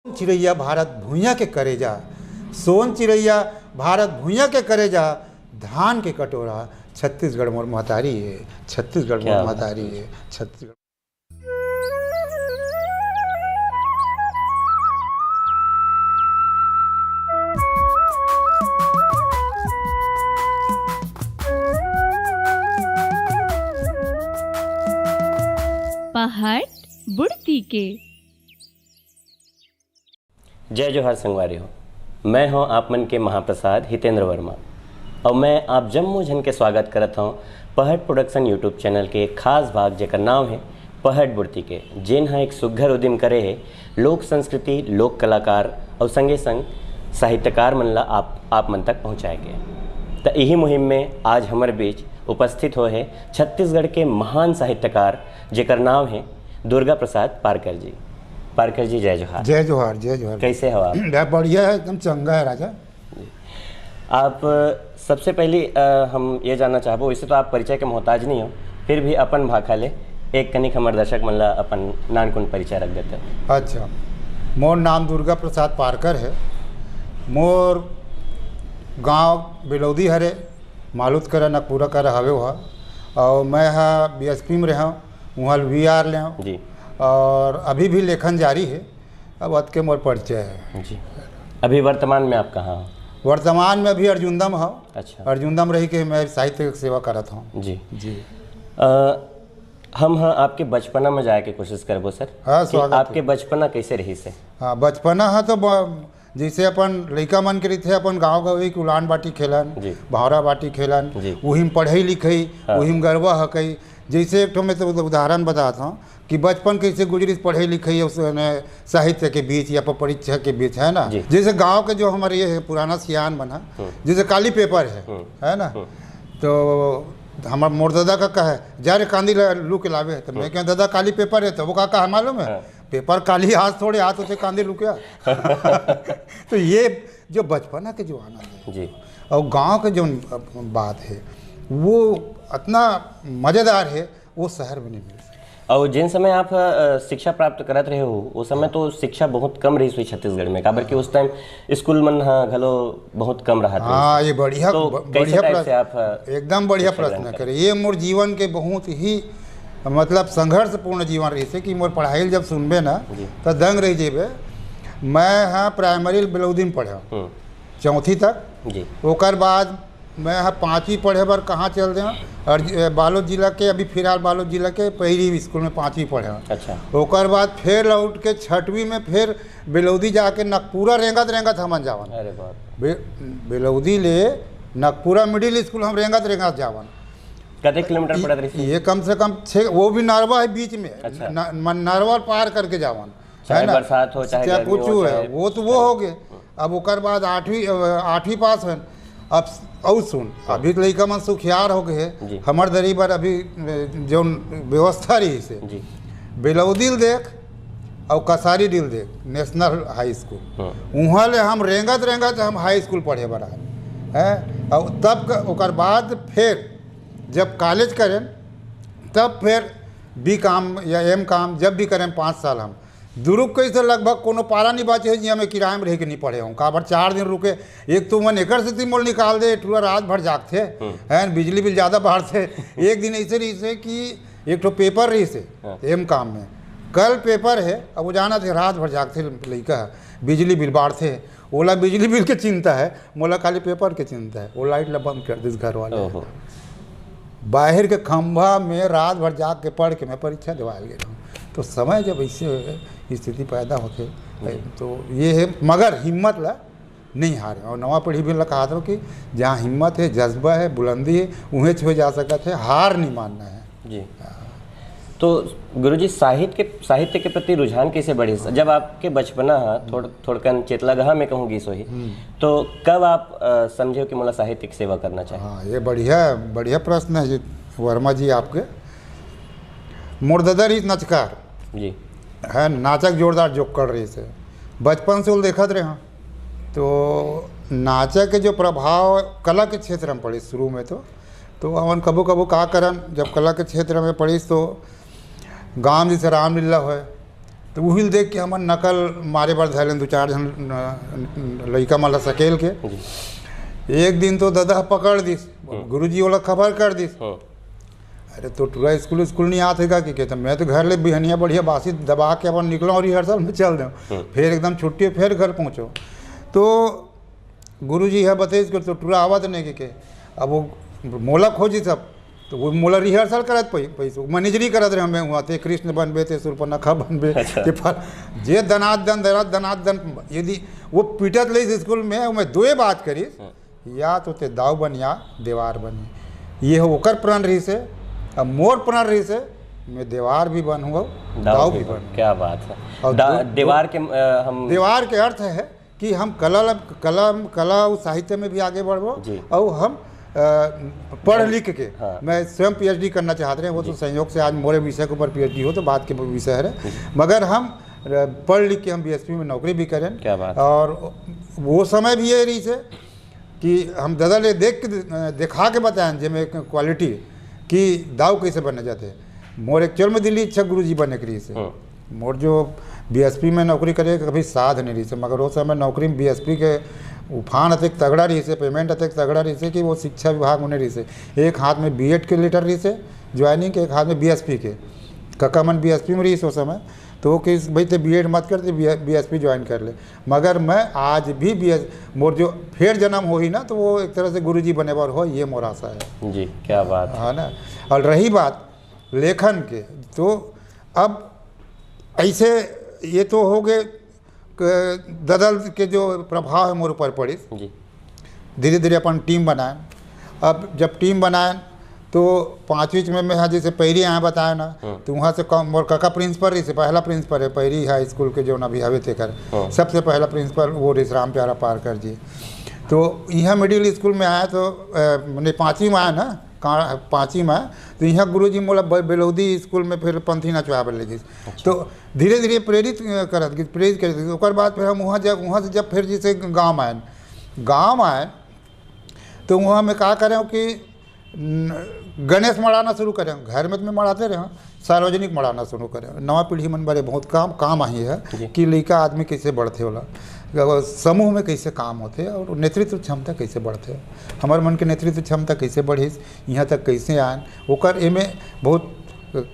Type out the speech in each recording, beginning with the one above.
चिड़ैया भारत भुइयाँ के करेजा, सोन चिड़ैया भारत भुइयाँ के करेजा, धान के कटोरा छत्तीसगढ़ मोर महतारी है, छत्तीसगढ़ मोर महतारी है, छत्तीसगढ़। पहाड़ बुड़ती के। जय जोहार संगवारी हो, मैं हूं आप मन के महाप्रसाद हितेंद्र वर्मा और मैं आप जम्मू झन के स्वागत करत हूं पहाड़ प्रोडक्शन यूट्यूब चैनल के एक खास भाग जेकर नाम है पहाड़ बुड़ती के, जिन एक सुघ्घर उद्यम करे है लोक संस्कृति, लोक कलाकार और संगे संग साहित्यकार मन ला आप मन तक पहुँचाएंगे। तो यही मुहिम में आज हमारे बीच उपस्थित हो है छत्तीसगढ़ के महान साहित्यकार जेकर नाम है दुर्गा प्रसाद पारकर जी। पारकर जी जय जोहार। जय जोहार, जय जोहार। कैसे हो आप? बढ़िया है, एकदम चंगा है राजा। आप सबसे पहले हम ये जानना चाहबो, वैसे तो आप परिचय के मोहताज नहीं हो, फिर भी अपन भाखा ले एक कनिक हमारे दर्शक मन ला अपन नानकुन परिचय रख देते हो। अच्छा, मोर नाम दुर्गा प्रसाद पारकर है। मोर गांव बिलौदी हरे, मालूत करा नकपूरा करा हवे वहाँ, और मैं हाँ BSP में रहा, वहाँ VR ले हूँ जी, और अभी भी लेखन जारी है। अब अत के मोर परिचय है जी। अभी वर्तमान में आप कहाँ हो? वर्तमान में अभी अर्जुनदम हूँ। अच्छा, अर्जुनदम रही के मैं साहित्य सेवा करत हूँ। जी जी। हम हाँ आपके बचपना में जाए के कोशिश करबो सर। हाँ, कि स्वागत आपके बचपना कैसे रही से? हाँ, बचपना है तो जैसे अपन लड़का मन के थे, अपन गाँव गवे के उलान बाटी खेलन, भावरा बाटी खेलन, वही में पढ़ई लिखई, वही में गरबा हकई। जैसे एक तो मैं तो उदाहरण बताता हूँ कि बचपन कैसे गुजरी पढ़ई लिखई उस साहित्य के बीच या परीक्षा के बीच, है ना। जैसे गांव के जो हमारे ये है पुराना सियान बना, जैसे काली पेपर है ना, तो हमारा मोर दादा का कहे जा रे कांदी लू के लावे, तो मैं क्या दादा काली पेपर है, तो वो का मालूम है पेपर काली हाथ थोड़े हाथ होते कांदी लू क्या। तो ये जो बचपना के जो आनंद है और गाँव के जो बात है वो इतना मज़ेदार है, वो शहर में नहीं मिल सकता। और जिन समय आप शिक्षा प्राप्त करत रहे हो उस समय तो शिक्षा बहुत कम रही हुई छत्तीसगढ़ में, काबर कि उस टाइम स्कूल मन घलो बहुत कम रहा था। हाँ, ये बढ़िया तो बढ़िया प्रश्न, आप एकदम बढ़िया प्रश्न करे। ये मोर जीवन के बहुत ही मतलब संघर्षपूर्ण जीवन रही से कि मोर पढ़ाई जब सुनबे ना तो दंग रही जेबे। मैं हाँ प्राइमरी बिलौदी में पढ़ा 4वीं तक जी। ओकर बाद मैं हाँ 5वीं पढ़े बार कहाँ चल दें और बालोद जिला के, अभी फिलहाल बालोद जिला के पहली स्कूल में 5वीं पढ़े। अच्छा। ओकर बाद फिर लौट के 6वीं में फिर बिलौदी जाके नकपूरा रेंगत हमन जावन। अरे बाप। बिलौदी ले नकपूरा मिडिल स्कूल हम रेंगत जावन। कितने किलोमीटर पड़ा था ये? कम से कम 6, वो भी नरवा है बीच में। अच्छा। नरवा पार करके जावन, चाहे बरसात हो चाहे कुछ है, वो तो वो हो गए। अब ओकर बाद 8वीं पास है। अब और सुन, अभी तो लड़का मन सुखियार हो गए हमार दरी पर, अभी जो व्यवस्था रही से बिलौदी देख और कसारी डील देख नेशनल हाई स्कूल, वहाँ ले हम रेंगत हम हाई स्कूल पढ़े बड़ा है। और तब ओकर बाद फिर जब कॉलेज करें तब फिर B.Com या M.Com जब भी करें 5 साल हम दुरुक कैसे लगभग कोनो पारा नहीं बाचे है जी, हमें किराए में रह के नहीं पढ़े हूँ। काबर 4 दिन रुके, एक तो मन एकर से तिमोल निकाल दे, पूरा रात भर जागते हैं, बिजली बिल ज़्यादा बाहर से। एक दिन ऐसे रही से कि एक तो पेपर रही से M.Com में कल पेपर है, अब वो जाना थे रात भर जागते लड़का, बिजली बिल बाढ़ थे। ओला बिजली बिल के चिंता है, मोला खाली पेपर के चिंता है। वो लाइट ला बंद कर दिस घर वाले, बाहर के खंभा में रात भर जाग के पढ़ के मैं परीक्षा दिवाल गया हूँ। तो समय जब ऐसे स्थिति पैदा होते तो ये है, मगर हिम्मत ला नहीं हारे। और नवा पीढ़ी भी कहा था कि जहाँ हिम्मत है, जज्बा है, बुलंदी है, उन्हें छो जा सकता है, हार नहीं मानना है जी। तो गुरुजी साहित्य के प्रति रुझान कैसे बढ़ी? जब आपके बचपना थोड़कन चेतलागहा में कहूँगी सोही, तो कब आप समझे कि मोला साहित्य की सेवा करना चाहिए? हाँ, ये बढ़िया प्रश्न है जी वर्मा जी आपके। मोर दादा रही नचकार जी है, नाचक जोरदार जोक कर रही से बचपन से वो देखते रहे। तो नाचक के जो प्रभाव कला के क्षेत्र में पड़ी शुरू में, तो हमन कबो का करन जब कला के क्षेत्र में पढ़ी तो गाँव जैसे रामलीला हो तो वही देख के हमन नकल मारे बर धैलन 2-4 जन लड़का मला सकेल के। एक दिन तो दादा पकड़ दिस, गुरुजी वाला खबर कर दिस, अरे तो टूरा स्कूल नहीं आते का कि कहते मैं तो घर ले बिहनिया बढ़िया बासी दबा के अपन निकलो और रिहर्सल में चल दूँ, फिर एकदम छुट्टी फिर घर पहुँचो। तो गुरुजी है बताइस कर तो टूरा आवत नहीं के अब वो मोला खोजी सब, तो वो मोला रिहर्सल करत पैसो मैनेजरी करत रहे हमें हुआ थे कृष्ण बनबे थे सूर्पनखा बनबे के पर जे दनादन यदि वो पीटत ले स्कूल में मैं दो बात करीस, या तो ते दाव बन या दीवार बनी, ये होकर प्रण रही से अब मोर प्रण रही से मैं दीवार भी बन हुआ दाव भी बन। क्या बात है। और दीवार के हम दीवार के अर्थ है कि हम कला और साहित्य में भी आगे बढ़ो और हम पढ़ लिख के मैं स्वयं पीएचडी करना चाहते हैं। वो तो संयोग से आज मोरे विषय के ऊपर पीएचडी हो तो बात के विषय है, मगर हम पढ़ लिख के हम बीएसपी में नौकरी भी करें। क्या बात। और वो समय भी ये रही से कि हम दादा ले दिखा के बताएं जे में क्वालिटी कि दाव कैसे बनने जाते हैं। मोर एक्चुअल में दिल्ली इच्छा गुरुजी बनने के लिए से मोर जो बीएसपी में नौकरी करे कभी साध नहीं रही से, मगर वो समय नौकरी में बीएसपी के उफान अतिक तगड़ा रही से, पेमेंट अतिक तगड़ा रही से कि वो शिक्षा विभाग में रही से। एक हाथ में बीएड के लेटर रही से ज्वाइनिंग के, एक हाथ में बीएसपी के, कक्का मन बीएसपी में रही से उस समय। तो कि भाई तो बीएड मत करते बीएसपी ज्वाइन कर ले, मगर मैं आज भी मोर जो फिर जन्म हो ही ना तो वो एक तरह से गुरुजी बने बार हो, ये मोर आशा है जी। क्या बात है ना। और रही बात लेखन के, तो अब ऐसे ये तो हो गए ददल के जो प्रभाव है मोर ऊपर पड़ी जी। धीरे धीरे अपन टीम बनाए। अब जब टीम बनाए तो 5वीं में मैं जैसे पहरी यहाँ बताया ना, तो वहाँ से कम मोर काका प्रिंसिपल रही से, पहला प्रिंसिपल है पहरी हाई स्कूल के जो अभी हवे थे कर सबसे पहला प्रिंसिपल वो रही राम प्यारा पारकर जी। तो यहाँ मिडिल स्कूल में आया तो मैंने 5वीं में आया ना, 5वीं में आया तो यहाँ गुरुजी मोला बेलौदी स्कूल में फिर पंथी नचवावे लगी। तो धीरे धीरे प्रेरित करत ओकर बाद फिर हम वहाँ से जब फिर जैसे गाँव आए तो वहाँ में क्या करें कि गणेश मढ़ाना शुरू करें, घर में तो मैं मढ़ाते रहे, सार्वजनिक मढ़ाना शुरू करें। नवा पीढ़ी मन बड़े बहुत काम आई है कि लड़का आदमी कैसे बढ़ते होला, समूह में कैसे काम होते और नेतृत्व क्षमता कैसे बढ़ते, हमारे मन के नेतृत्व क्षमता कैसे बढ़ी, यहाँ तक कैसे आए ओकर एमे बहुत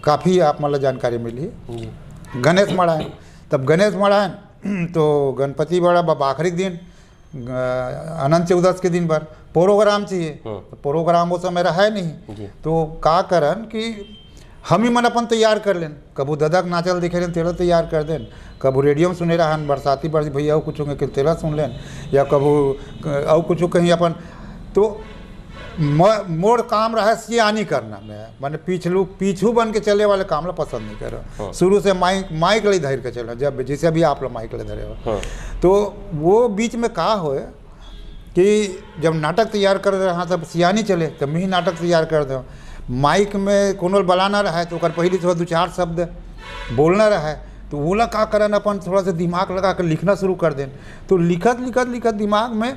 काफ़ी आप मतलब जानकारी मिली। गणेश मढ़ाए, तब गणेश मढ़ाए तो गणपति बड़ा आखिरी दिन अनंत चौदस के दिन पर प्रोग्राम चाहिए, तो प्रोग्राम वो समय रहा है नहीं, तो का करन कि हम ही मन अपन तैयार कर लें, कबू ददक नाचल दिखे लें तेरा तैयार कर दें, कबू रेडियो में सुने रहन बरसाती बरस भैया कुछ के तेरा सुन लें, या कबू और कुछ कहीं अपन। तो मोर काम रहा सियानी करना में, मैंने पीछू बन के चले वाले काम ला पसंद नहीं करो। शुरू से माइक ले धर के चलो, जब जैसे अभी आप लोग माइक ले धरे हो। तो वो बीच में का हो कि जब नाटक तैयार कर रहा तब सियानी चले तब मैं ही नाटक तैयार कर दो। माइक में कोनो बलाना रहा है तो पहले थोड़ा 2-4 शब्द बोलना रहा है, तो वो का करन अपन थोड़ा सा दिमाग लगा कर लिखना शुरू कर दें। तो लिखत दिमाग में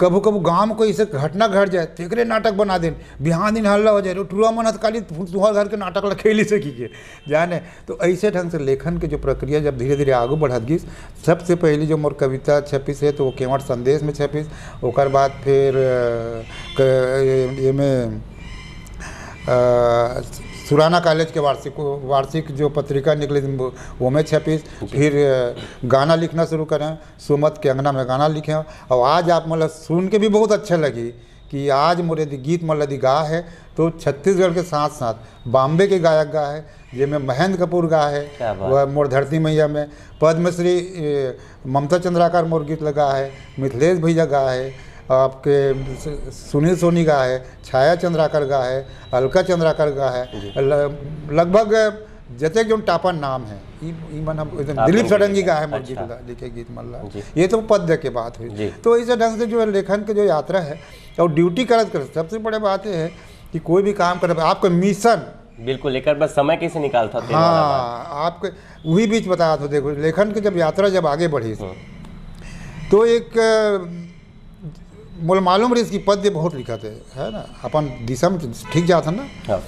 कभू गाँव में कोई ऐसे घटना घट जाए तो एक नाटक बना दें, बिहान दिन हल्ला हो जाए टूरा मन काली तुम्हारे घर के नाटक खेली से की जाने। तो ऐसे ढंग से लेखन के जो प्रक्रिया जब धीरे धीरे आगे बढ़त गई, सबसे पहली जो मोर कविता छपिस है तो वो केवट संदेश में छपिस, ओकर बाद फिर ये में सुराना कॉलेज के वार्षिक जो पत्रिका निकली वो में छपिस, फिर गाना लिखना शुरू करें, सुमत के अंगना में गाना लिखे। और आज आप मतलब सुन के भी बहुत अच्छा लगी कि आज मोरे गीत मतलब गा है तो छत्तीसगढ़ के साथ साथ बॉम्बे के गायक गा है, जिसमें महेंद्र कपूर गा है, वह मोर धरती मैया में पद्मश्री ममता चंद्राकर मोर गीत लगा है, मिथिलेश भैया गा है, आपके सुनील सोनी गा है, छाया चंद्राकर गा है, अलका चंद्राकर गा है, लगभग जते जो टापन नाम है दिलीप सडंगी गा है गीत लिखे गीत मल्ला। ये तो पद्य के बात हुई। तो इस ढंग से जो लेखन की जो यात्रा है और ड्यूटी करत सबसे बड़े बात है कि कोई भी काम कर आपका मिशन बिल्कुल लेकर बस समय कैसे निकालता। हाँ, आपके वही बीच बताया था। देखो लेखन की जब यात्रा जब आगे बढ़ी तो एक मोल मालूम रही इसकी पद्य बहुत लिखा थे है ना, अपन दिशा में ठीक जाता ना।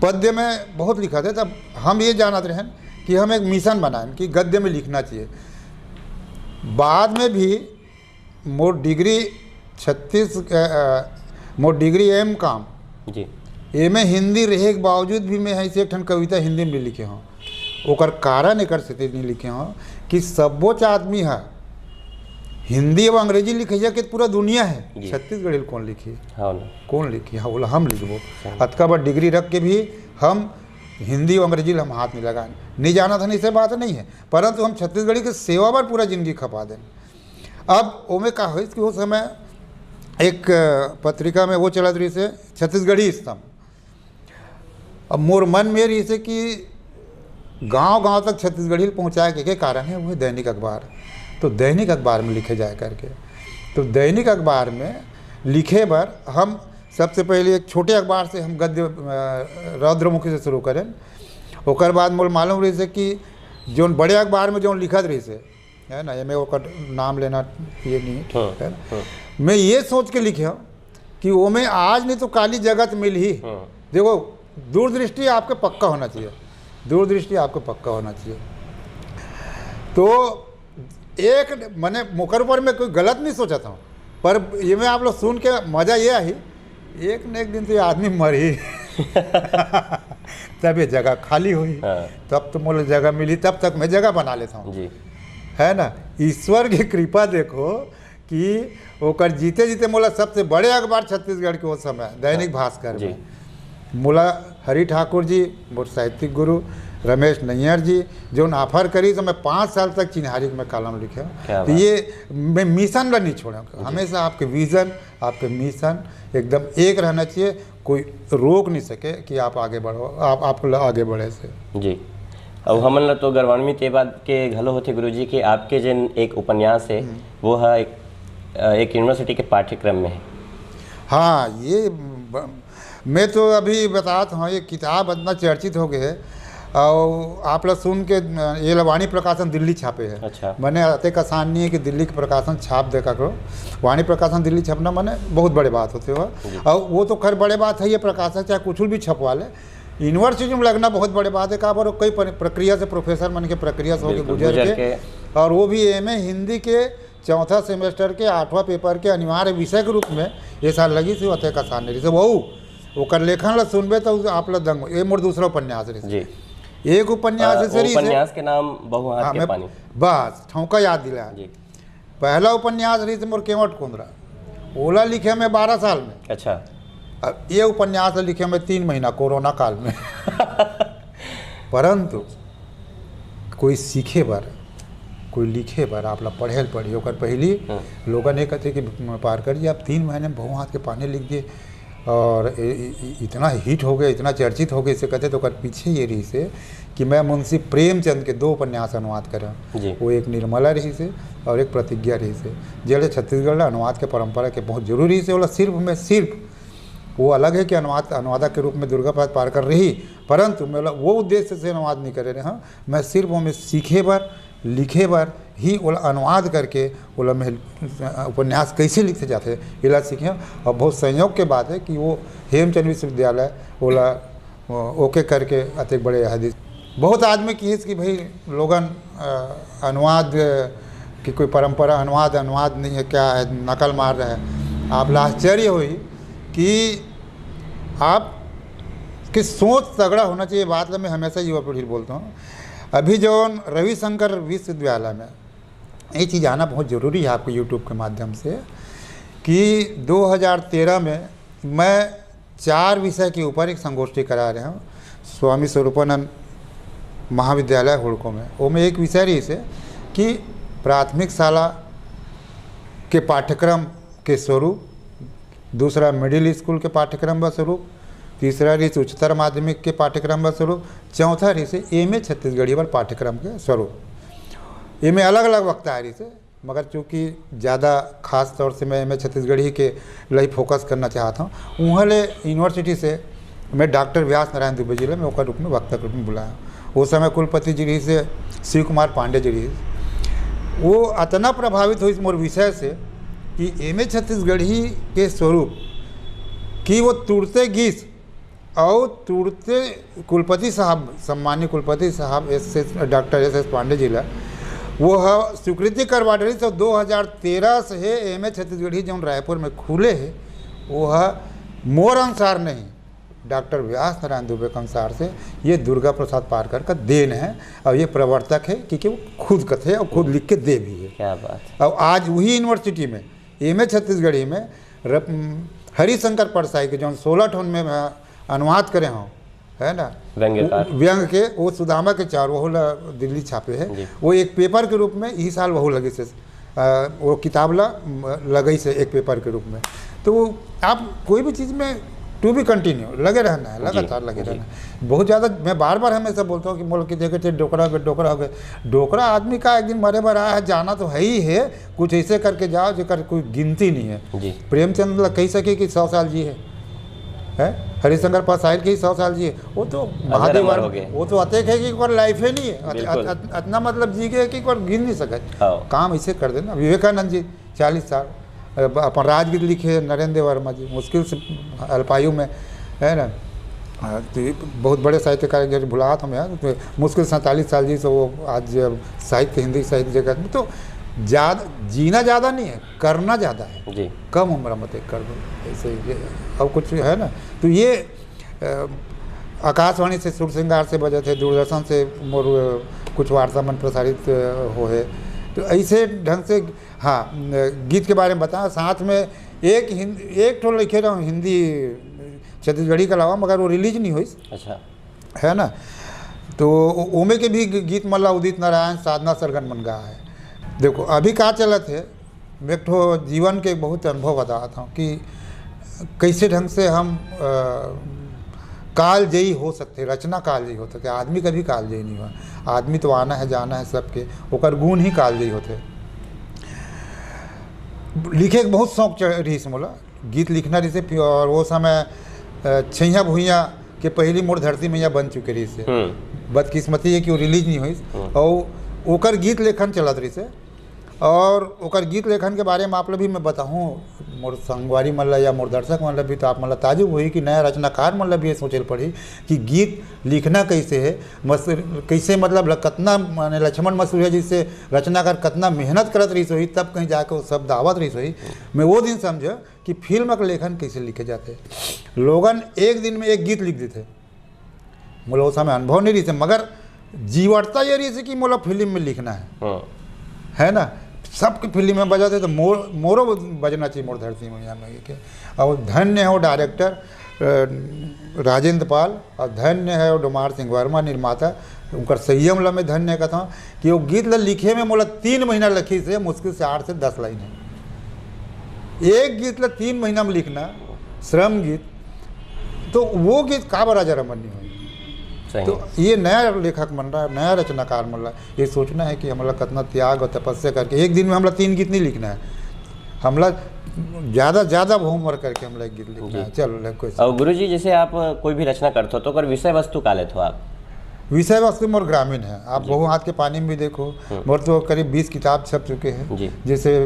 पद्य में बहुत लिखा थे, तब हम ये जानते रहे कि हम एक मिशन बनाएं कि गद्य में लिखना चाहिए। बाद में भी मोर डिग्री मोर डिग्री एम काम जी एमे हिंदी रहे के बावजूद भी मैं ऐसे एक ठन कविता हिंदी में लिखे हूँ। ओकर कारण एकर से नहीं लिखे हूँ कि सबोच आदमी है हिंदी और अंग्रेजी लिखे के पूरा दुनिया है, छत्तीसगढ़ी कौन लिखी, हाँ ना, कौन लिखी, हाँ बोला हम लिखबो। अतका बड़ डिग्री रख के भी हम हिंदी और अंग्रेजी हम हाथ नहीं लगाए, नहीं जाना था, नहीं से बात नहीं है, परंतु हम छत्तीसगढ़ी के सेवा पर पूरा जिंदगी खपा दें। अब ओमे का हो कि उस समय एक पत्रिका में वो चलत रही से छत्तीसगढ़ी स्तंभ। अब मोर मन में रही से कि गांव-गांव तक छत्तीसगढ़ी पहुँचाए के कारण है वो दैनिक अखबार, तो दैनिक अखबार में लिखे जाए करके। तो दैनिक अखबार में लिखे बार हम सबसे पहले एक छोटे अखबार से हम गद्य रौद्रमुखी से शुरू करें। ओकर बाद मोल मालूम रही से कि जो बड़े अखबार में जो लिखत रही से है ना, ये मैं ओकर नाम लेना ये नहीं है ना, मैं ये सोच के लिखे हूँ कि वो में आज नहीं तो काली जगत मिल ही। देखो दूरदृष्टि आपके पक्का होना चाहिए, दूरदृष्टि आपको पक्का होना चाहिए। तो एक मैंने मुकर पर मैं कोई गलत नहीं सोचा था, पर ये मैं आप लोग सुन के मज़ा ये आई, एक न एक दिन तो ये आदमी मर ही तब ये जगह खाली हुई, तब तो मुझे जगह मिली, तब तक मैं जगह बना लेता हूँ जी, है ना। ईश्वर की कृपा देखो कि ओकर जीते जीते मोला सबसे बड़े अखबार छत्तीसगढ़ के वो समय दैनिक भास्कर में मोला हरि ठाकुर जी मोर साहित्यिक गुरु रमेश नैयर जी जो ऑफर करी, तो मैं 5 साल तक चिन्हारी में कॉलम लिखे। तो ये मैं मिशन ला नहीं छोड़ा, हमेशा आपके विज़न आपके मिशन एकदम एक रहना चाहिए, कोई रोक नहीं सके कि आप आगे बढ़ो, आप आगे बढ़े से जी। अब हमन ला तो गौरवान्वित ये बात के घलो होते गुरुजी कि आपके जिन एक उपन्यास है वो है एक यूनिवर्सिटी के पाठ्यक्रम में है। हाँ, ये मैं तो अभी बताता हूँ, ये किताब इतना चर्चित हो गए है और आप लोग सुन के ये वाणी प्रकाशन दिल्ली छापे है। अच्छा। मैंने अतक आसान नहीं है कि दिल्ली के प्रकाशन छाप देखा करो, वाणी प्रकाशन दिल्ली छपना मैंने बहुत बड़े बात होते हो, और वो तो खैर बड़े बात है, ये प्रकाशन चाहे कुछ भी छपवा ले, यूनिवर्सिटी में लगना बहुत बड़े बात है। कहा पर कई प्रक्रिया से प्रोफेसर मन के प्रक्रिया से होकर गुजर के, और वो भी एमए हिंदी के 4था सेमेस्टर के 8वां पेपर के अनिवार्य विषय के रूप में ये साल लगी थी। अतक आसान नहीं से वो ओकर लेखन ला सुनबे तो आप लोग दंग। ये मोर दूसरा उपन्यास रही, एक उपन्यास उपन्यास के नाम बहु हाथ के पानी, बस ठौका याद दिला जी। पहला उपन्यास रही थी मोर केवट कुंदरा, ओला लिखे मैं 12 साल में। अच्छा। अब ये उपन्यास लिखे मैं 3 महीना कोरोना काल में परंतु कोई सीखे बार कोई लिखे बार आप लोग पढ़े पढ़ी ओकर पहली लोगन ये कहते कि पार कर जी आप 3 महीने में बहु हाथ के पानी लिख दिए और इतना हिट हो गया, इतना चर्चित हो गया, इसे कहते तो कर पीछे ये रही से कि मैं मुंशी प्रेमचंद के 2 उपन्यास अनुवाद करें। वो एक निर्मला रही से और एक प्रतिज्ञा रही से, जेड़े छत्तीसगढ़ अनुवाद के परंपरा के बहुत जरूरी से। बोला सिर्फ वो अलग है कि अनुवादक के रूप में दुर्गा प्रसाद पारकर रही, परंतु मैं वो उद्देश्य से अनुवाद नहीं करे रहे। हाँ, मैं सिर्फ वो में सीखे बार लिखे बार ही ओला अनुवाद करके ओला में उपन्यास कैसे लिखे जाते इला सीखे। और बहुत संयोग के बात है कि वो हेमचंद विश्वविद्यालय ओला ओके करके अति बड़े हदीस बहुत आदमी की कि भाई लोगन अनुवाद की कोई परंपरा अनुवाद नहीं है, क्या है, नकल मार रहे हैं। आप आश्चर्य हुई कि आप की सोच तगड़ा होना चाहिए। बात मैं हमेशा युवा पीढ़ी बोलता हूँ। अभी जो रविशंकर विश्वविद्यालय में ये चीज़ आना बहुत ज़रूरी है आपको यूट्यूब के माध्यम से कि 2013 में मैं 4 विषय के ऊपर एक संगोष्ठी करा रहा हूँ स्वामी स्वरूपानंद महाविद्यालय हुड़को में। वो में एक विषय रही से कि प्राथमिक शाला के पाठ्यक्रम के स्वरूप, दूसरा मिडिल स्कूल के पाठ्यक्रम का स्वरूप, तीसरा रही से उच्चतर माध्यमिक के पाठ्यक्रम का स्वरूप, चौथा रही से एमए छत्तीसगढ़ी वाले पाठ्यक्रम के स्वरूप। एमए अलग अलग वक्ता है रही से, मगर चूँकि ज़्यादा खास तौर से मैं एमए छत्तीसगढ़ी के लिए फोकस करना चाहता हूँ। वहाँ ले यूनिवर्सिटी से मैं डॉक्टर व्यास नारायण दुबे जी मैं ओकर रूप में वक्ता के रूप में बुलाया। उस समय कुलपति जी रही से शिव कुमार पांडे जी रही। वो इतना प्रभावित हुई मोर विषय से कि एमए छत्तीसगढ़ी के स्वरूप कि वो तुरते गीस और तुरते कुलपति साहब, सम्मानीय कुलपति साहब डॉक्टर एस पांडे जी ला वो स्वीकृति करवा रही। तो 2013 से एम ए छत्तीसगढ़ी जो रायपुर में खुले है वो मोर अनुसार नहीं, डॉक्टर व्यास नारायण दुबे के अनुसार से ये दुर्गा प्रसाद पारकर का देन है और ये प्रवर्तक है क्योंकि वो खुद कथे और खुद लिख के दे भी है। क्या बात। और आज वही यूनिवर्सिटी में एम ए छत्तीसगढ़ी में हरिशंकर परसाई के जो 16 ठोन में अनुवाद करे हों, है ना, व्यंग के, वो सुदामा के 4 वह दिल्ली छापे है। वो एक पेपर के रूप में इसी साल वह लगे से वो किताब लगे से एक पेपर के रूप में। तो आप कोई भी चीज़ में टू बी कंटिन्यू लगे रहना है, लगातार लगे रहना है। बहुत ज़्यादा मैं बार बार हमेशा बोलता हूँ कि मोल की देखे थे डोकरा हो गए। डोकरा आदमी का एक दिन मरे भर आया है, जाना तो है ही है, कुछ ऐसे करके जाओ जो कोई गिनती नहीं है। प्रेमचंद कह सके कि 100 साल जी है हरिशंकर परसाई की 100 साल जी है, वो तो महादेव वो तो अतेक है कि एक बार लाइफ है नहीं है, इतना मतलब जी गए कि एक बार गिन नहीं सके। काम ऐसे कर देना। विवेकानंद जी 40 साल, अपन राजगीत लिखे नरेंद्र वर्मा जी मुश्किल से अल्पायु में, है ना, तो बहुत बड़े साहित्यकार जब भुला था मैं, तो मुश्किल 47 साल जी से वो आज साहित्य, हिंदी साहित्य जगत में तो ज़्यादा जीना ज़्यादा नहीं है, करना ज़्यादा है जी। कम उम्र में कर दो ऐसे और कुछ है ना। तो ये आकाशवाणी से सुर श्रृंगार से बजे थे, दूरदर्शन से मोर कुछ वार्ता मन प्रसारित हो है। तो ऐसे ढंग से हाँ गीत के बारे में बताया। साथ में एक ठो लिखे रहा हूँ हिंदी छत्तीसगढ़ी के अलावा, मगर वो रिलीज नहीं हुई। अच्छा, है ना। तो ओमे के भी गीत मल्ला उदित नारायण साधना सरगन मन गा है। देखो अभी क्या चलत है, मैं एक ठो जीवन के बहुत अनुभव बताता हूँ कि कैसे ढंग से हम कालजयी हो सकते, रचना कालजयी हो सकते। आदमी कभी कालजयी नहीं हुआ, आदमी तो आना है जाना है सबके, ओकर गुण ही कालजयी होते। लिखे के बहुत शौक रही से मोला, गीत लिखना रही से। और वो समय छैया भुइया के पहली मोर धरती मैया बन चुके रही से। बदकिस्मती है कि वो रिलीज नहीं हुई और ओकर गीत लेखन चलत रही से। और ओकर गीत लेखन के बारे में आप लोग भी मैं बताऊँ, मोर संगवारी मतलब या मोर दर्शक मतलब भी तो आप मतलब ताजुब हुई कि नया रचनाकार मतलब भी ये सोचल पड़ी कि गीत लिखना कैसे है, कैसे मतलब कितना माने लक्ष्मण मसूरिया जिससे रचनाकार कितना मेहनत करत रही सोई, तब कहीं जाकर वो सब दावत रही सोई। मैं वो दिन समझा कि फिल्म का लेखन कैसे लिखे जाते। लोगन एक दिन में एक गीत लिख देते, मोला उस समय अनुभव नहीं रही थे, मगर जीवटता ये रही थी कि मोला फिल्म में लिखना है ना। सबकी फिल्म में बजाते तो मोरो बजना चाहिए मोर धरती मैया में के। और धन्य है वो डायरेक्टर राजेंद्र पाल, और धन्य है वो डोमार सिंह वर्मा निर्माता, उनका संयम ला में धन्य कहता हूँ कि वो गीत ला लिखे में मोला 3 महीना लखी से मुश्किल से 8 से 10 लाइन है। एक गीत ला 3 महीना में लिखना, श्रम गीत, तो वो गीत का बड़ा जरा मन नहीं हुई। तो ये नया लेखक बन रहा है, नया रचनाकार बन रहा है। ये सोचना है कि हमला कितना त्याग और तपस्या करके एक दिन में हमला 3 गीत नहीं लिखना है, हमला ज़्यादा होमवर्क करके हमला एक गीत लिखना है। चलो कोई। और गुरु जी जैसे आप कोई भी रचना करते हो तो अगर विषय वस्तु का लेते हो आप? विषय वस्तु मोर ग्रामीण है। आप बहु हाथ के पानी में भी देखो, मोर तो करीब 20 किताब छप चुके हैं। जैसे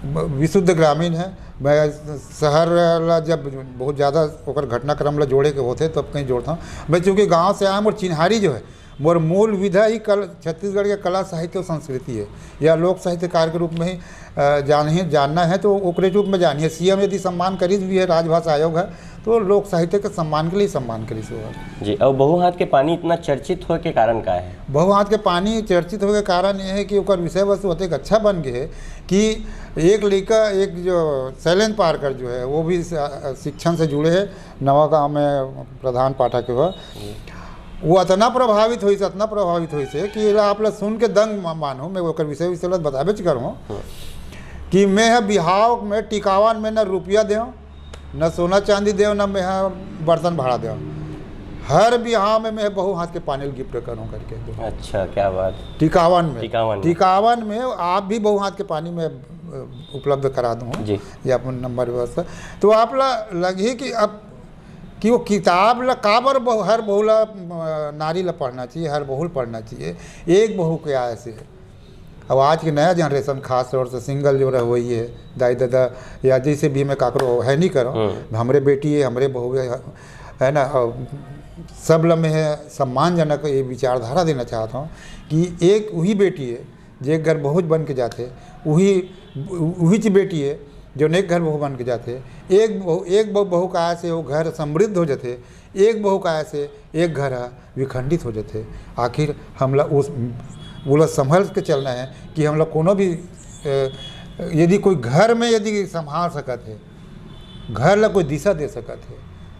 विशुद्ध ग्रामीण है। मैं शहर ला जब बहुत ज़्यादा ओकर घटनाक्रम ला जोड़े के होते तब कहीं जोड़ता हूँ। मैं चूँकि गांव से आया, मोर चिन्हारी जो है मोर मूल विधा ही छत्तीसगढ़ के कला साहित्य और संस्कृति है, या लोक साहित्यकार के रूप में ही जानना है तो ओकरे रूप में जानिए। सीएम यदि सम्मान करीज भी है, राजभाषा आयोग है, तो लोक साहित्य के सम्मान के लिए सम्मान करी से होगा जी। और बहु हाथ के पानी इतना चर्चित हो के कारण का है? बहु हाथ के पानी चर्चित हो के कारण ये है कि ओकर विषय वस्तु होते अच्छा बन गए है कि एक लड़का, एक जो शैलेंद्र पारकर जो है वो भी शिक्षण से जुड़े है, नवा गाँव में प्रधान पाठक हुआ। वो इतना प्रभावित हुई से कि आप लोग सुन के दंग मानो। मैं ओकर विषय बताबे करूँ कि मैं है बिहाव में टिकावन में न रुपया देव, न सोना चांदी देव, न मैं बर्तन भाड़ा देव। हर बिहाव में मैं बहु हाथ के पानी गिफ्ट करूँ करके। अच्छा, क्या बात। टिकावन में आप भी बहु हाथ के पानी में उपलब्ध करा दूँ जी, या अपन नंबर व्यवस्था। तो आप लगी कि अब कि वो किताब ला काबर हर बहू ला नारी ला पढ़ना चाहिए, हर बहू पढ़ना चाहिए, एक बहू के आय से। अब आज की नया जनरेशन खास तौर से सिंगल जो रह वही है, दाई दादा या जैसे भी मैं काकरो है नहीं करो, हमरे बेटी है, हमरे बहू है, है ना। और सब लम्हे है सम्मानजनक ये विचारधारा देना चाहता हूँ कि एक वही बेटी है जो एक घर बहू बन के जाते, वही ची बेटी है जो एक घर बहू बन के जाते। एक बहू का आय से वो घर समृद्ध हो जाते, एक बहू का आय से एक घर विखंडित हो जाते। आखिर हम लोग उस बोला संभल के चलना है कि हम लोग कोनो भी यदि कोई घर में यदि संभाल सकत है, घर ला कोई दिशा दे सकत है,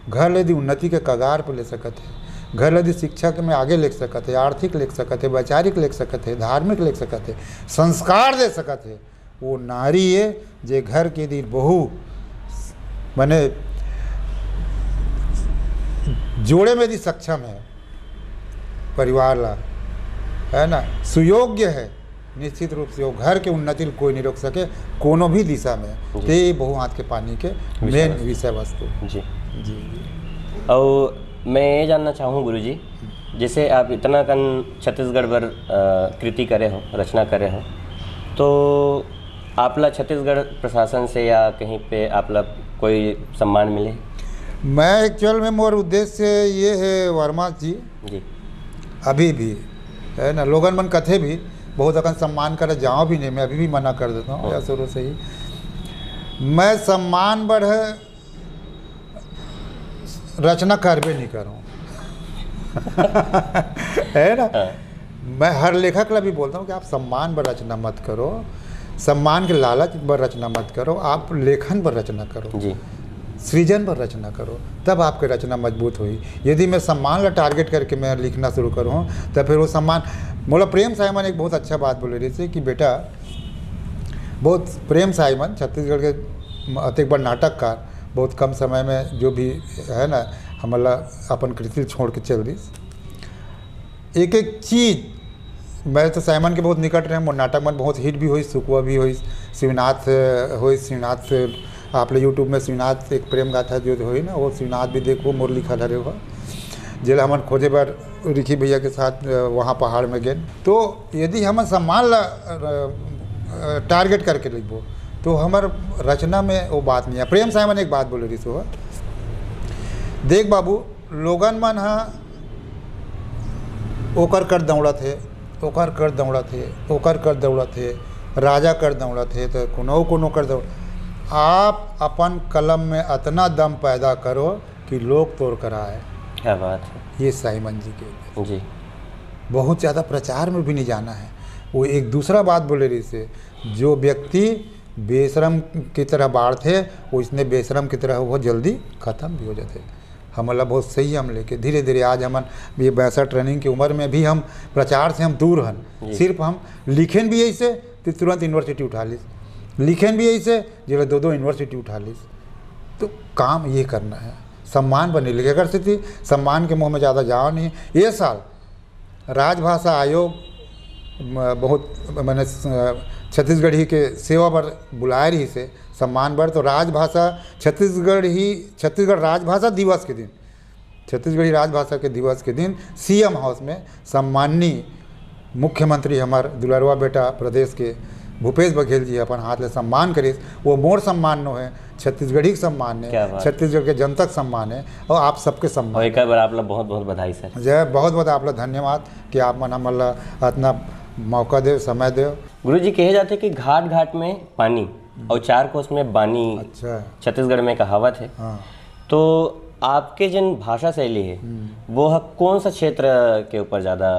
घर यदि उन्नति के कगार पर ले सकत है, घर यदि शिक्षा के में आगे ले सकत है, आर्थिक ले सकत है, वैचारिक ले सकत है, धार्मिक ले सकत है, संस्कार दे सकत है, वो नारी है जे घर के यदि बहू माने जोड़े में यदि सक्षम है, परिवार ला है ना सुयोग्य है, निश्चित रूप से वो घर के उन्नति कोई नहीं रोक सके कोनो भी दिशा में। ते बहु हाथ के पानी के मेन विषय वस्तु जी जी। और मैं ये जानना चाहूँ गुरुजी, जैसे आप इतना कन छत्तीसगढ़ भर कृति करे हो, रचना करे हो, तो आपला छत्तीसगढ़ प्रशासन से या कहीं पे आपला कोई सम्मान मिले? मैं एक्चुअल में मोर उद्देश्य ये है वर्मा जी अभी भी है ना, लोगन मन कथे भी बहुत अकन सम्मान करे जाओ भी नहीं, मैं अभी भी मना कर देता हूँ या शुरू से ही। मैं सम्मान बढ़ रचना करबे नहीं करूँ है ना। मैं हर लेखक ला भी बोलता हूँ कि आप सम्मान पर रचना मत करो, सम्मान के लालच पर रचना मत करो, आप लेखन पर रचना करो जी, सृजन पर रचना करो, तब आपकी रचना मजबूत हुई। यदि मैं सम्मान ला टारगेट करके मैं लिखना शुरू करूँ तो फिर वो सम्मान मोला प्रेम साइमन एक बहुत अच्छा बात बोले रही थी कि बेटा बहुत प्रेम साइमन छत्तीसगढ़ के अति बड़ नाटककार, बहुत कम समय में जो भी है ना हमारा अपन कृति छोड़ के चल दी। एक एक चीज़ मैं तो साइमन के बहुत निकट रहे, मोर नाटक मन बहुत हिट भी हुई, सुकुआ भी हुई, शिवनाथ हुई, शिवनाथ आप यूट्यूब में शिवनाथ एक प्रेम गाथा जो हुई ना, वो शिवनाथ भी देखो मोर लिखल हरे हो जिला हमन खोजे बार रिखी भैया के साथ वहाँ पहाड़ में गए। तो यदि हम सम्मान ला टारगेट करके लिखबो तो हमार रचना में वो बात नहीं है। प्रेम साइमन एक बात बोले रही सो, देख बाबू लोगन मन ओकर कर दौड़ा थे, ओकर कर दौड़ा थे, ओकर कर दौड़ा थे, राजा कर दौड़ा थे, तो कोनो कर दौड़। आप अपन कलम में इतना दम पैदा करो कि लोग तोड़ कर आए। क्या बात है। ये साइमन जी के जी, बहुत ज़्यादा प्रचार में भी नहीं जाना है। वो एक दूसरा बात बोले रही से, जो व्यक्ति बेशरम की तरह बाढ़ थे वो इसने बेशरम की तरह बहुत जल्दी ख़त्म भी हो जाते। हमला बहुत सही हम लेके धीरे धीरे आज हमन ये वैसा ट्रेनिंग की उम्र में भी हम प्रचार से हम दूर हन। सिर्फ हम लिखें भी ऐसे तो तुरंत यूनिवर्सिटी उठा लीस, लिखें भी ऐसे जो दो यूनिवर्सिटी उठा लीस। तो काम ये करना है, सम्मान बने लिखे कर सकती, सम्मान के मुँह में ज़्यादा जाओ नहीं। ये साल राजभाषा आयोग बहुत मैंने छत्तीसगढ़ी के सेवा पर बुलाए रही से सम्मान पर, तो राजभाषा छत्तीसगढ़ राजभाषा दिवस के दिन, छत्तीसगढ़ी राजभाषा के दिवस के दिन सीएम हाउस में सम्माननीय मुख्यमंत्री हमार दुलारवा बेटा प्रदेश के भूपेश बघेल जी अपन हाथ ले सम्मान करिस। वो मोर सम्मान नो है, छत्तीसगढ़ी सम्मान है, छत्तीसगढ़ के जनता सम्मान है और आप सबके सम्मान। और एक बार आप लोग बहुत बहुत बधाई सर। जय, बहुत बहुत आप लोग धन्यवाद कि आप मन हमला इतना मौका दे, समय दे। गुरुजी कहे जाते कि घाट घाट में पानी और चार कोस में बानी। अच्छा, छत्तीसगढ़ में कहावत है। हाँ। तो आपके जिन भाषा शैली है वो कौन सा क्षेत्र के ऊपर ज़्यादा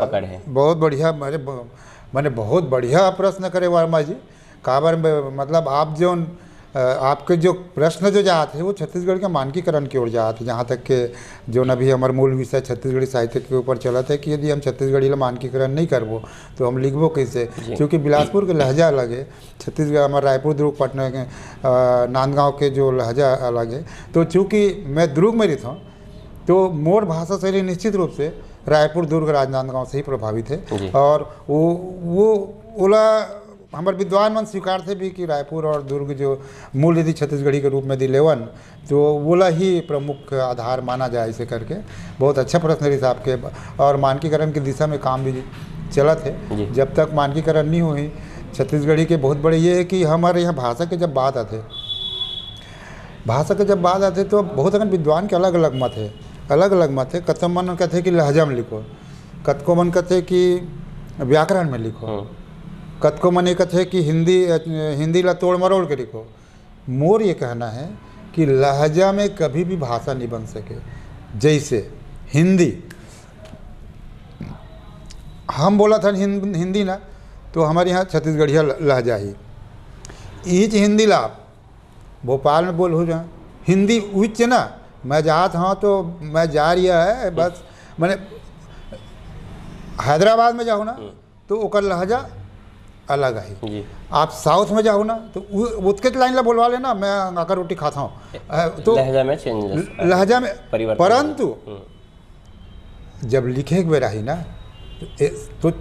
पकड़ है? बहुत बढ़िया, मैंने बहुत बढ़िया प्रश्न करे वर्मा जी। काबर मतलब आप जो आपके जो प्रश्न जो जाते हैं वो छत्तीसगढ़ के मानकीकरण की ओर जाते हैं। जहाँ तक के जो अभी हमारे मूल विषय छत्तीसगढ़ी साहित्य के ऊपर चला था कि यदि हम छत्तीसगढ़ी ला मानकीकरण नहीं करबो तो हम लिखबो कैसे, क्योंकि बिलासपुर के लहजा अलग है, छत्तीसगढ़ हमारे रायपुर दुर्ग पटना के नांदगांव के जो लहजा अलग है। तो चूँकि मैं दुर्ग में रहता हूँ तो मोर भाषा शैली निश्चित रूप से रायपुर दुर्ग राजनांदगांव से ही प्रभावित है। और वो ओला हमारे विद्वान मन स्वीकार थे भी कि रायपुर और दुर्ग जो मूल यदि छत्तीसगढ़ी के रूप में दिलेवन तो वोला ही प्रमुख आधार माना जाए ऐसे करके। बहुत अच्छा प्रश्न रही साहब के। और मानकीकरण की दिशा में काम भी चला थे। जब तक मानकीकरण नहीं हुई छत्तीसगढ़ी के बहुत बड़े ये है कि हमारे यहाँ भाषा के जब बात आते भाषा के जब बात आती तो बहुत अगर विद्वान के अलग अलग मत है, अलग अलग मत है। कतको मन कहते कि लहजा में लिखो, कतको मन कहते कि व्याकरण में लिखो, कतको मन ये कहते कि हिंदी ला तोड़ मरोड़ के लिखो। मोर ये कहना है कि लहजा में कभी भी भाषा नहीं बन सके। जैसे हिंदी हम बोला था हिंदी ना, तो हमारे यहाँ छत्तीसगढ़िया लहजा ही ईच हिंदी ला भोपाल में बोल हो जाए हिंदी उच्च ना। मैं जात हाँ तो मैं जा रहा है बस, मैंने हैदराबाद में जाऊँ ना तो ओकर लहजा अलग है। आप साउथ में जाओ ना तो उसके लाइन ला बोलवा लेना, मैं आकर रोटी खाता हूँ तो लहजा में चेंज, लहजा में परिवर्तन। परंतु जब लिखे के बेरा ही ना तो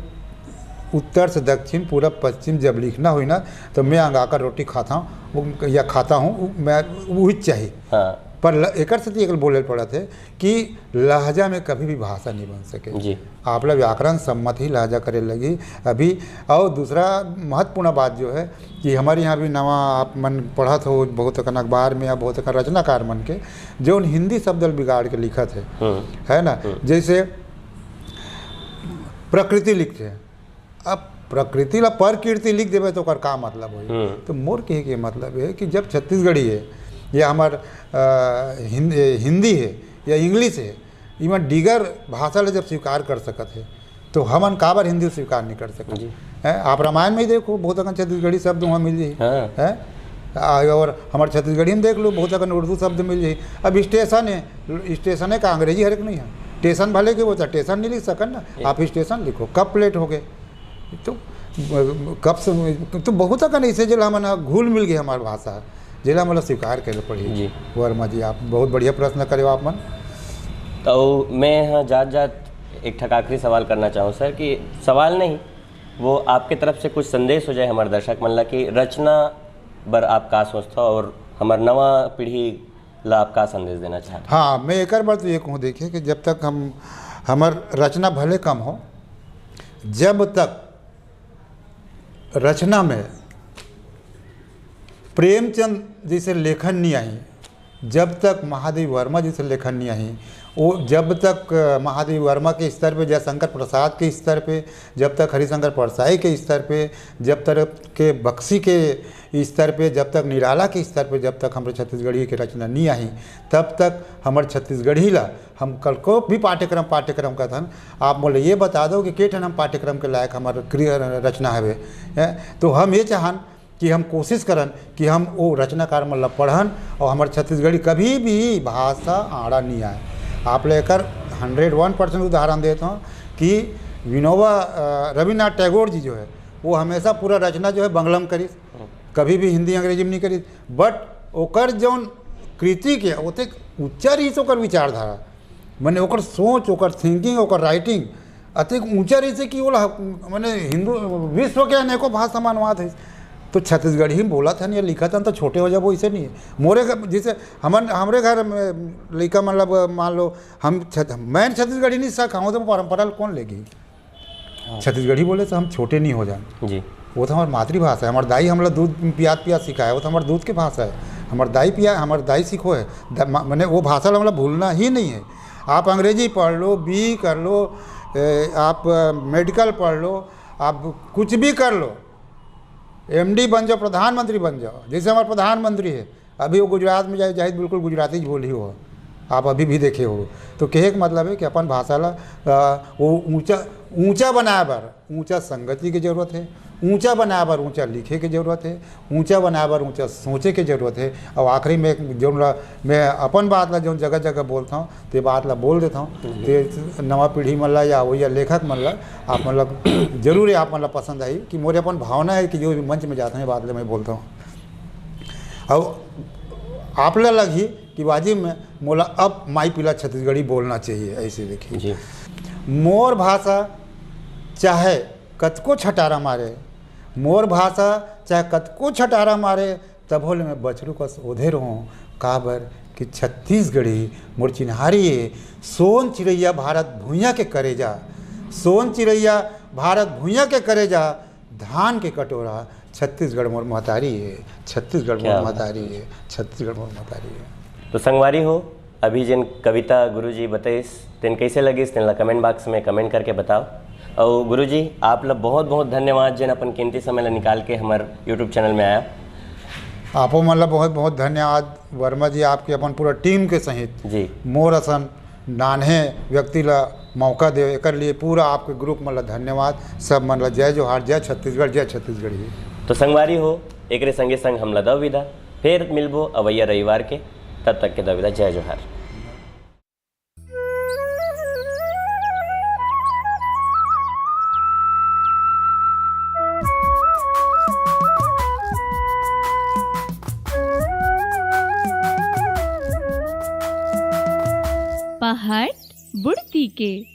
उत्तर से दक्षिण पूरब पश्चिम जब लिखना हुई ना तो मैं आकर रोटी खाता हूँ या खाता हूँ, मैं वही चाहिए। हाँ। पर एक से एक बोले पड़ा थे कि लहजा में कभी भी भाषा नहीं बन सके जी। आप लोग व्याकरण सम्मत ही लहजा करे लगी अभी। और दूसरा महत्वपूर्ण बात जो है कि हमारे यहाँ भी नवा आप मन पढ़ा हो बहुत अकन अखबार में या बहुत अकन रचनाकार मन के जो हिंदी शब्द बिगाड़ के लिखा थे है ना। जैसे प्रकृति लिखते हैं, अब प्रकृति ला प्रकृति लिख देवे तो ओकर का मतलब हो। तो मोर कहे के मतलब है कि जब छत्तीसगढ़ी है या हमार हिंदी है या इंग्लिश है, इवन दीगर भाषा ले जब स्वीकार कर सकते है तो हमन काबर हिंदी स्वीकार नहीं कर सकते हैं। आप रामायण में ही देखो बहुत अकन छत्तीसगढ़ी शब्द वहाँ मिल जाए है, और हमारे छत्तीसगढ़ी में देख लो बहुत अकन उर्दू शब्द मिल जाए। अब स्टेशन है, स्टेशन है का अंग्रेजी हर एक नहीं है, स्टेशन भले के वो स्टेशन नहीं लिख सकन ना, आप स्टेशन लिखो। कब प्लेट हो गए तो कब से तो बहुत अकन ऐसे जिला मन घुल मिल गई हमारी भाषा जिला मतलब स्वीकार करे पड़ी जी। वर्मा जी आप बहुत बढ़िया प्रश्न करे आप मन। तो मैं यहाँ जात एक ठक आखिरी सवाल करना चाहूँ सर, कि सवाल नहीं वो आपके तरफ से कुछ संदेश हो जाए हमारे दर्शक मन ला कि रचना बर आप का सोचता और हमार नवा पीढ़ी ला आप का संदेश देना चाहते? हाँ, मैं एक बार तो ये कहूँ देखिए कि जब तक हमार रचना भले कम हो, जब तक रचना में प्रेमचंद जैसे लेखन नहीं आई, जब तक महादेव वर्मा जैसे लेखन नहीं आई, वो जब तक महादेव वर्मा के स्तर पे, जयशंकर प्रसाद के स्तर पे, जब तक हरिशंकर परसाई के स्तर पे, जब तक के बक्सी के स्तर पे, जब तक निराला के स्तर पे, जब तक हमारे छत्तीसगढ़ी की रचना नहीं आई, तब तक हमारे छत्तीसगढ़ी ला हम कल को भी पाठ्यक्रम का था। आप बोले ये बता दो कि केठन हम पाठ्यक्रम के लायक हमारे रचना है, तो हम ये चाहन कि हम कोशिश करन कि हम वो रचनाकार मतलब पढ़न और हमारे छत्तीसगढ़ी कभी भी भाषा आड़ा नहीं आए। आप लेकर 101% उदाहरण देता हूँ कि रविन्द्रनाथ टैगोर जी जो है वो हमेशा पूरा रचना जो है बंगला में करी, कभी भी हिंदी अंग्रेजी में नहीं करी, बट ओकर जौन कृति के ओते ऊँचा रही ओकर विचारधारा, मैंने ओकर सोच, ओकर थिंकिंग, ओकर राइटिंग अतिक ऊँचा रही से कि वो मैंने हिंदू विश्व के अनेकों भाषा मानवाद है। तो छत्तीसगढ़ी ही बोला था नहीं लिखा था तो छोटे हो जाए, वो इसे नहीं है। मोरे जैसे हमारे घर में लिखा मतलब मान लो मैं छत्तीसगढ़ी नहीं सिखाऊँ तो परंपरा कौन लेगी, छत्तीसगढ़ी बोले तो हम छोटे नहीं हो जाए जी। वो तो हमारी मातृभाषा है, हमारे दाई हम लोग दूध पिया सिखाया, वो तो हमारे दूध की भाषा है, हमारे दाई सीखो है, मैंने वो भाषा मतलब भूलना ही नहीं है। आप अंग्रेजी पढ़ लो, बी कर लो, आप मेडिकल पढ़ लो, आप कुछ भी कर लो, MD बन जाओ, प्रधानमंत्री बन जाओ। जैसे हमारे प्रधानमंत्री है अभी वो गुजरात में जाए बिल्कुल गुजराती बोली हो, आप अभी भी देखे हो। तो कहे का मतलब है कि अपन भाषा ला वो ऊंचा बनाए बार ऊंचा संगति की जरूरत है, ऊंचा बनाए बार ऊंचा लिखे की जरूरत है, ऊंचा बनाए बार ऊंचा सोचे की जरूरत है। और आखिरी में जो मैं अपन बात ला जो जगह जगह बोलता हूँ तो बात ला बोल देता हूँ, तो नवा पीढ़ी मन ला या वो या लेखक मन ला आप मतलब जरूर है आप मतलब पसंद आई कि मोरे अपन भावना है कि जो भी मंच में जाते हैं बात मैं बोलता हूँ। और आप ला लगी कि वाजिब में मोला अब माई पिला छत्तीसगढ़ी बोलना चाहिए। ऐसे देखिए मोर भाषा चाहे कतको छटारा मारे, मोर भाषा चाहे कतको छटारा मारे, तब होले मैं बछड़ू का ओधे रहूँ काबर कि छत्तीसगढ़ी मोर चिन्हारी है। सोन चिड़ैया भारत भूइयाँ के करे जा, सोन चिड़ैया भारत भूइयाँ के करे जा, धान के कटोरा छत्तीसगढ़ मोर महतारी है, छत्तीसगढ़ मोर महतारी है, छत्तीसगढ़ मोर महतारी है। तो संगवारी हो, अभी जिन कविता गुरुजी बताइस तेन कैसे लगिस तेन ला कमेंट बॉक्स में कमेंट करके बताओ। और गुरुजी आप ला बहुत बहुत धन्यवाद जिन अपन कीमती समय ला निकाल के हमारे यूट्यूब चैनल में आया। आपो मन ला बहुत बहुत धन्यवाद वर्मा जी, आपके अपन पूरा टीम के सहित जी मोर असन नान्हे व्यक्ति ला मौका दे एकर लिए पूरा आपके ग्रुप मन ला धन्यवाद। सब मन ला जय जोहार, जय छत्तीसगढ़, जय छत्तीसगढ़ ही। तो संगवारी हो, एक संगे संग हम ला दो विदा, फिर मिलबो अवैया रविवार के, तब तक के दो विदा, जय जोहार। पहाड़ बुड़ती के।